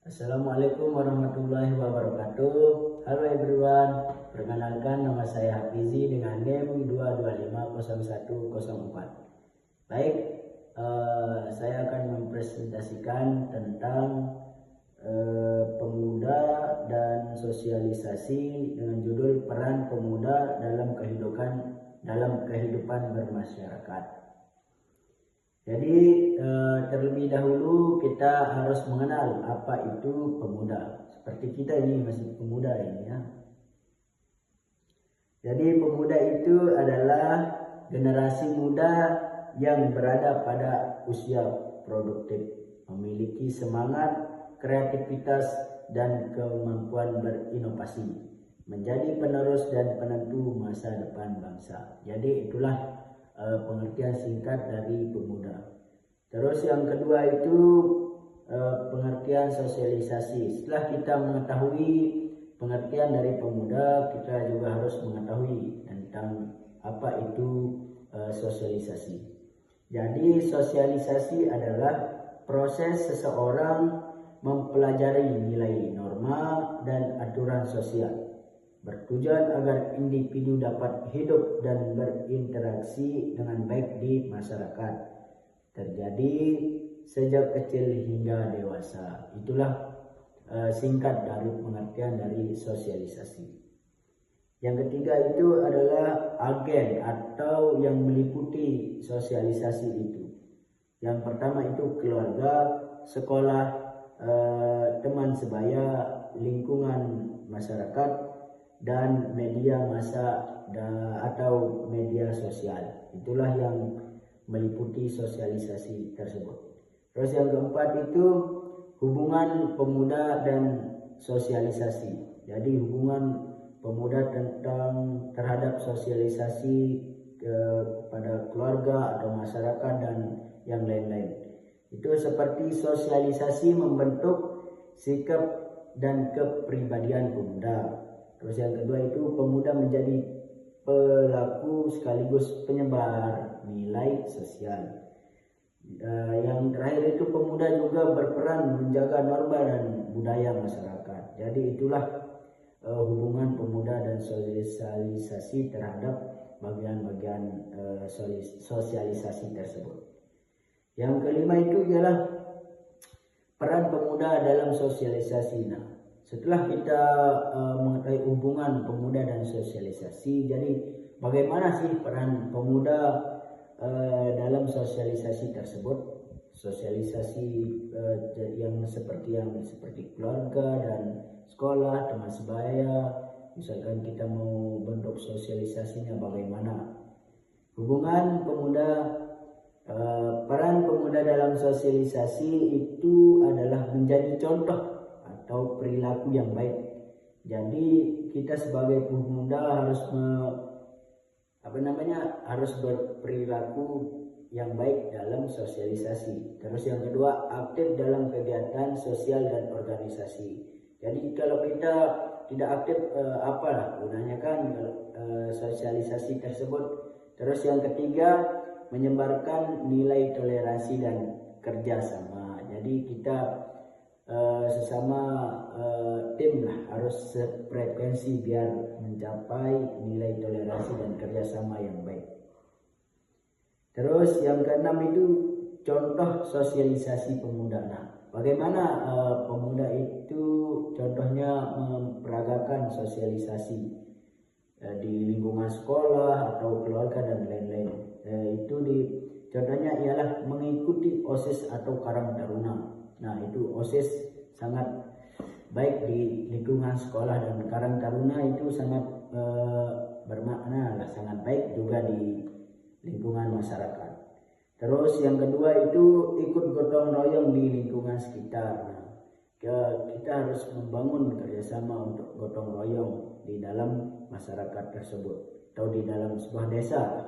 Assalamualaikum warahmatullahi wabarakatuh. Halo everyone, perkenalkan nama saya Hafizi dengan NIM 2250104. Baik, saya akan mempresentasikan tentang pemuda dan sosialisasi dengan judul peran pemuda dalam kehidupan bermasyarakat. Jadi terlebih dahulu kita harus mengenal apa itu pemuda. Seperti kita ini masih pemuda ini ya. Jadi pemuda itu adalah generasi muda yang berada pada usia produktif, memiliki semangat, kreativitas dan kemampuan berinovasi, menjadi penerus dan penentu masa depan bangsa. Jadi itulah pengertian singkat dari pemuda. Terus yang kedua itu pengertian sosialisasi. Setelah kita mengetahui pengertian dari pemuda, kita juga harus mengetahui tentang apa itu sosialisasi. Jadi sosialisasi adalah proses seseorang mempelajari nilai norma dan aturan sosial, bertujuan agar individu dapat hidup dan berinteraksi dengan baik di masyarakat, terjadi sejak kecil hingga dewasa. Itulah singkat dari pengertian dari sosialisasi. Yang ketiga itu adalah agen atau yang meliputi sosialisasi itu. Yang pertama itu keluarga, sekolah, teman sebaya, lingkungan masyarakat, dan media massa atau media sosial. Itulah yang meliputi sosialisasi tersebut. Terus yang keempat itu hubungan pemuda dan sosialisasi. Jadi hubungan pemuda terhadap sosialisasi kepada keluarga atau masyarakat dan yang lain-lain. Itu seperti sosialisasi membentuk sikap dan kepribadian pemuda. Terus yang kedua itu pemuda menjadi pelaku sekaligus penyebar nilai sosial. Yang terakhir itu pemuda juga berperan menjaga norma dan budaya masyarakat. Jadi itulah hubungan pemuda dan sosialisasi terhadap bagian-bagian sosialisasi tersebut. Yang kelima itu ialah peran pemuda dalam sosialisasi. Setelah kita mengetahui hubungan pemuda dan sosialisasi, jadi bagaimana sih peran pemuda dalam sosialisasi tersebut? Sosialisasi yang seperti keluarga dan sekolah, teman sebaya. Misalkan kita mau bentuk sosialisasinya bagaimana? Hubungan pemuda, peran pemuda dalam sosialisasi itu adalah menjadi contoh atau perilaku yang baik. Jadi kita sebagai pemuda harus berperilaku yang baik dalam sosialisasi. Terus yang kedua, aktif dalam kegiatan sosial dan organisasi. Jadi kalau kita tidak aktif, apalah gunanya kan sosialisasi tersebut. Terus yang ketiga, menyebarkan nilai toleransi dan kerjasama. Jadi kita sesama tim lah harus sefrekuensi biar mencapai nilai toleransi dan kerjasama yang baik. Terus yang keenam itu contoh sosialisasi pemuda. Bagaimana pemuda itu contohnya memperagakan sosialisasi di lingkungan sekolah atau keluarga dan lain-lain. Contohnya ialah mengikuti OSIS atau Karang Taruna. Itu OSIS sangat baik di lingkungan sekolah dan Karang Taruna itu sangat bermakna lah, sangat baik juga di lingkungan masyarakat. Terus yang kedua itu ikut gotong royong di lingkungan sekitar. Kita harus membangun kerjasama untuk gotong royong di dalam masyarakat tersebut atau di dalam sebuah desa.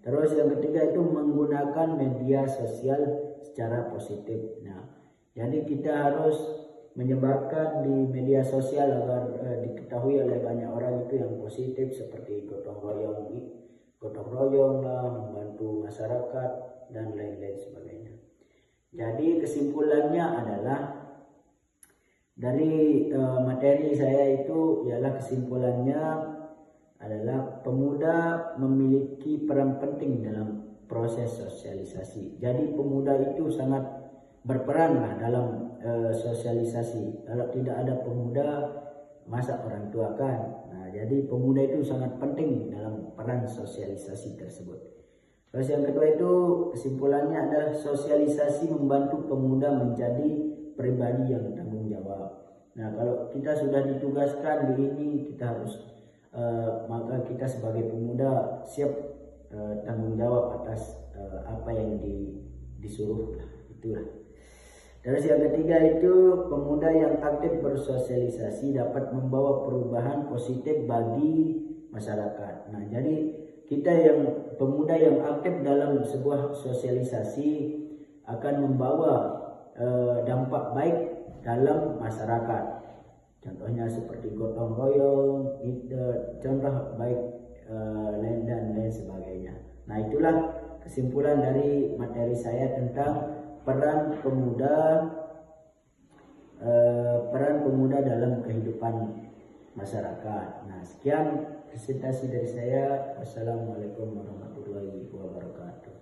Terus yang ketiga itu menggunakan media sosial secara positif. Jadi kita harus menyebarkan di media sosial agar diketahui oleh banyak orang itu yang positif, seperti gotong royong lah, membantu masyarakat dan lain-lain sebagainya. Jadi kesimpulannya adalah Dari materi saya itu ialah kesimpulannya adalah pemuda memiliki peran penting dalam proses sosialisasi. Jadi pemuda itu sangat berperan lah dalam sosialisasi. Kalau tidak ada pemuda, masa orang tua kan. Nah, jadi pemuda itu sangat penting dalam peran sosialisasi tersebut. Terus yang kedua itu kesimpulannya adalah sosialisasi membantu pemuda menjadi pribadi yang tanggung jawab. Nah, kalau kita sudah ditugaskan di ini, kita harus maka kita sebagai pemuda siap tanggung jawab atas apa yang disuruh lah, itulah. Terus yang ketiga itu pemuda yang aktif bersosialisasi dapat membawa perubahan positif bagi masyarakat. Nah, jadi kita yang pemuda yang aktif dalam sebuah sosialisasi akan membawa dampak baik dalam masyarakat. Contohnya seperti gotong royong, contoh baik dan lain sebagainya. Nah, itulah kesimpulan dari materi saya tentang peran pemuda dalam kehidupan masyarakat. Nah, sekian presentasi dari saya. Wassalamualaikum warahmatullahi wabarakatuh.